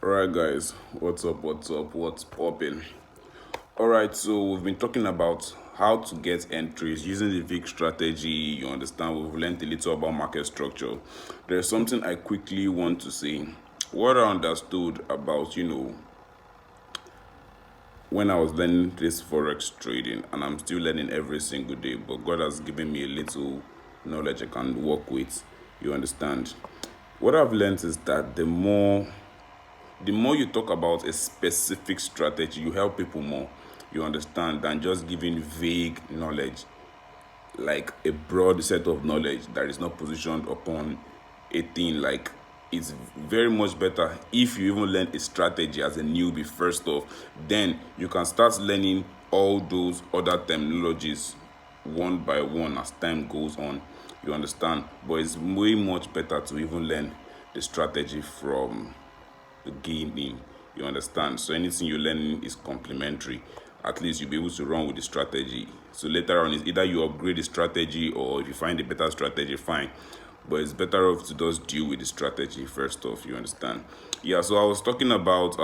Alright guys, what's popping? Alright, so we've been talking about how to get entries using the VIX strategy. You understand, we've learned a little about market structure. There's something I quickly want to say. What I understood about, when I was learning this forex trading, and I'm still learning every single day, but God has given me a little knowledge I can work with. You understand? What I've learned is that the more you talk about a specific strategy, you help people more, you understand, than just giving vague knowledge, like a broad set of knowledge that is not positioned upon a thing. Like, it's very much better if you even learn a strategy as a newbie first off, then you can start learning all those other terminologies one by one as time goes on, you understand. But it's way much better to even learn the strategy from the gaming, you understand. So anything you learn is complementary. At least you'll be able to run with the strategy. So later on, it's either you upgrade the strategy, or if you find a better strategy, fine. But it's better off to just deal with the strategy first off, you understand. Yeah, so I was talking about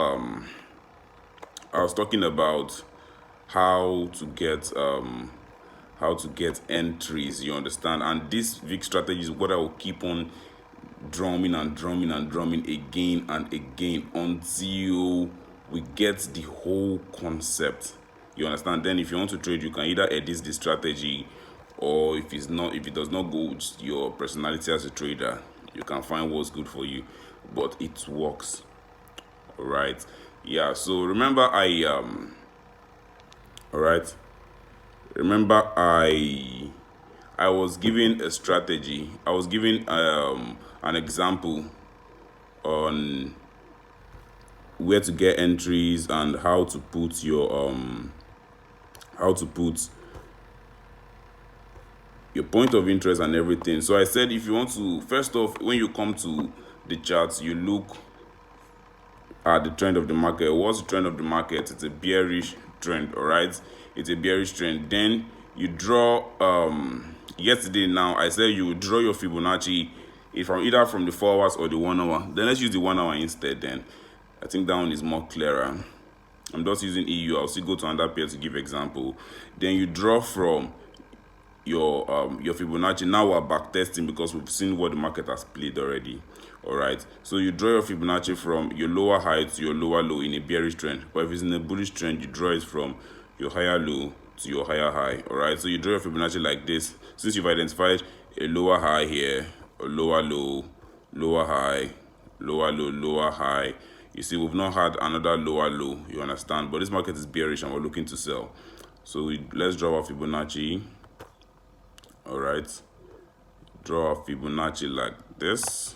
how to get entries, you understand. And this VIX strategy is what I will keep on drumming and drumming and drumming again and again until we get the whole concept, you understand. Then if you want to trade, you can either edit the strategy, or if it does not go with your personality as a trader, you can find what's good for you, but it works. All right. Yeah, so all right, remember I was given a strategy. I was given an example on where to get entries and how to put your point of interest and everything. So I said, if you want to, first off, when you come to the charts, you look at the trend of the market. What's the trend of the market? It's a bearish trend. All right, it's a bearish trend. Then you draw yesterday. Now I said you draw your Fibonacci either from the 4 hours or the 1 hour. Then let's use the 1 hour instead. Then I think that one is more clearer. I'm just using EU. I'll still go to another pair to give example. Then you draw from your Fibonacci. Now we're back testing because we've seen what the market has played already. All right, so you draw your Fibonacci from your lower high to your lower low in a bearish trend. But if it's in a bullish trend, you draw it from your higher low to your higher high. All right, so you draw your Fibonacci like this. Since you've identified a lower high here, a lower low, lower high, lower low, lower high, you see we've not had another lower low, you understand. But this market is bearish and we're looking to sell. So let's draw our Fibonacci. All right, draw a Fibonacci like this.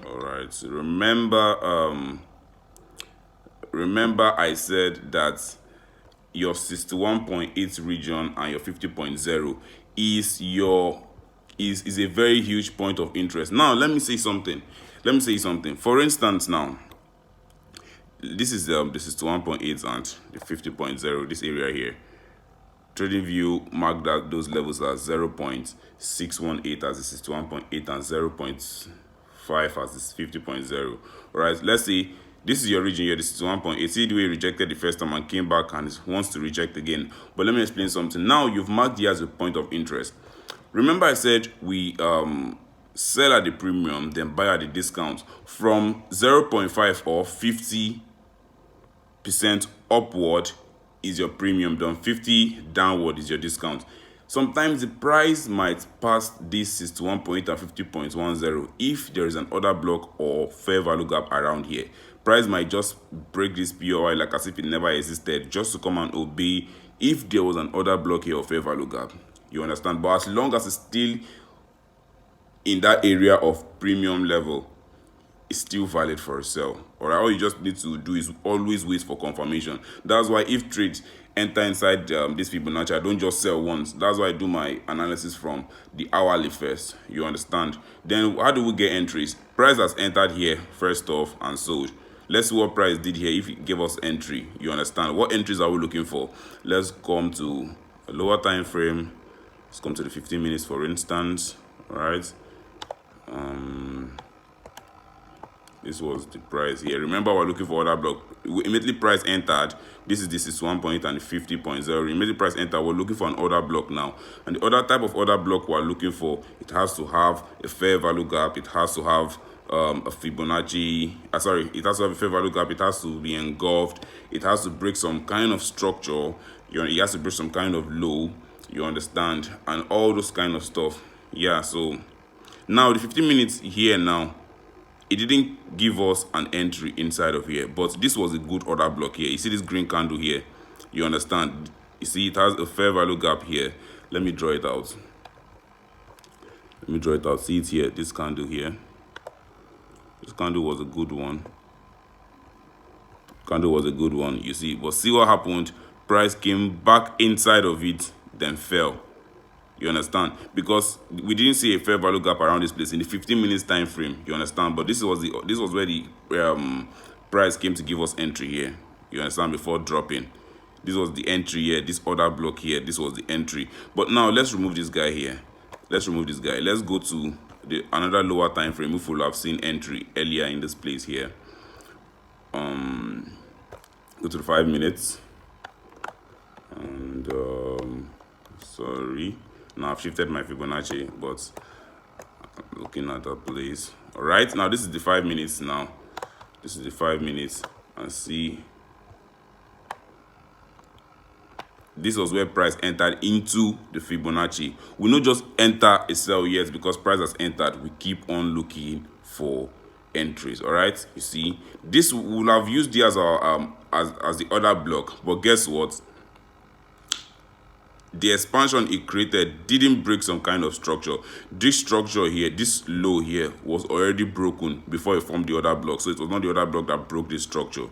All right, so remember I said that your 61.8 region and your 50.0 is a very huge point of interest. Now let me say something. For instance, now this is the 61.8 and the 50.0, this area here. TradingView marked that those levels as 0.618 as the 61.8 and 0.5 as the 50.0. Alright, let's say this is your region here, this is 1.8. See the way it rejected the first time and came back and it wants to reject again. But let me explain something. Now you've marked here as a point of interest. Remember I said we sell at the premium, then buy at the discount. From 0.5 or 50% upward is your premium, done 50 downward is your discount. Sometimes the price might pass this 61.8 and 50.10 if there is an order block or fair value gap around here. Price might just break this POI like as if it never existed, just to come and obey if there was an order block here or fair value gap, you understand. But as long as it's still in that area of premium level, is still valid for a sell. All right, all you just need to do is always wait for confirmation. That's why if trades enter inside this Fibonacci, I don't just sell once. That's why I do my analysis from the hourly first, you understand. Then how do we get entries? Price has entered here first off and sold. Let's see what price did here if it gave us entry, you understand. What entries are we looking for? Let's come to a lower time frame. Let's come to the 15 minutes for instance. All right, This was the price here. Remember, we're looking for order block. We immediately price entered. This is 1 point and 50.0. Immediately price entered. We're looking for an order block now. And the other type of order block we're looking for, it has to have a fair value gap. It has to have a Fibonacci. It has to have a fair value gap. It has to be engulfed. It has to break some kind of structure. It has to break some kind of low. You understand? And all those kind of stuff. Yeah. So now the 15 minutes here now. It didn't give us an entry inside of here, but this was a good order block here. You see this green candle here? You understand? You see it has a fair value gap here. Let me draw it out. See it here, this candle here. This candle was a good one. You see. But see what happened? Price came back inside of it, then fell. You understand? Because we didn't see a fair value gap around this place in the 15 minutes time frame. You understand? But this was where the price came to give us entry here. You understand? Before dropping, this was the entry here. This order block here. This was the entry. But now let's remove this guy here. Let's go to another lower time frame. If we'll have seen entry earlier in this place here. Go to the 5 minutes. And sorry. Now I've shifted my Fibonacci, but I'm looking at that place. All right, now this is the 5 minutes now. This is the 5 minutes, and see. This was where price entered into the Fibonacci. We not just enter a sell yet because price has entered. We keep on looking for entries. All right, you see, this will have used it as our as the other block, but guess what? The expansion it created didn't break some kind of structure. This structure here, this low here, was already broken before it formed the other block. So it was not the other block that broke this structure.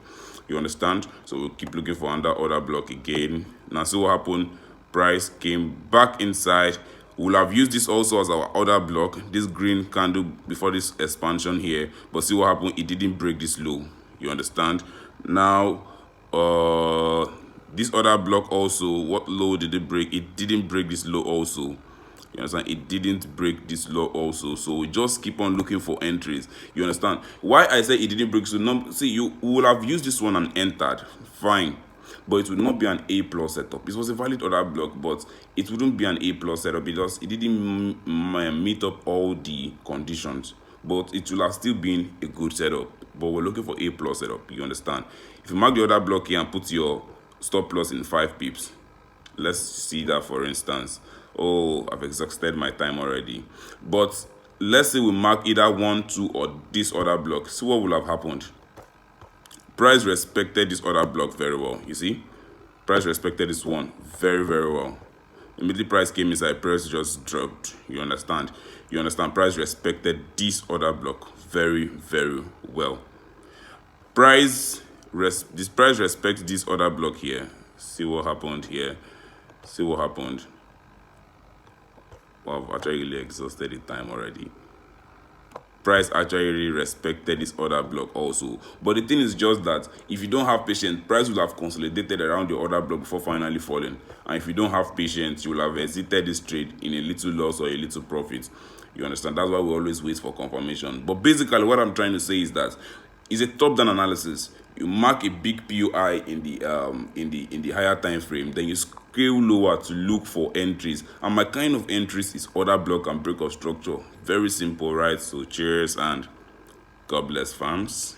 You understand? So we'll keep looking for another other block again. Now see what happened. Price came back inside. We'll have used this also as our other block, this green candle before this expansion here. But see what happened? It didn't break this low. You understand? Now, this other block also, what low did it break? It didn't break this low also. You understand? It didn't break this low also. So we just keep on looking for entries. You understand? Why I say it didn't break? So see, you will have used this one and entered. Fine. But it would not be an A plus setup. It was a valid order block, but it wouldn't be an A plus setup because it didn't meet up all the conditions. But it will have still been a good setup. But we're looking for A plus setup. You understand? If you mark the other block here and put your stop loss in 5 pips, let's see that for instance. Oh, I've exhausted my time already. But let's say we mark either 1, 2, or this other block. See what will have happened. Price respected this other block very well. You see, price respected this one very, very well. Immediately price came inside, price just dropped. You understand? Price respected this other block very, very well. This price respects this other block here. See what happened here. Wow, I've actually really exhausted the time already. Price actually respected this other block also. But the thing is just that if you don't have patience, price will have consolidated around the other block before finally falling. And if you don't have patience, you will have exited this trade in a little loss or a little profit. You understand? That's why we always wait for confirmation. But basically what I'm trying to say is that it's a top-down analysis. You mark a big POI in the higher time frame, then you scale lower to look for entries. And my kind of entries is order block and break of structure. Very simple, right? So cheers and God bless farms.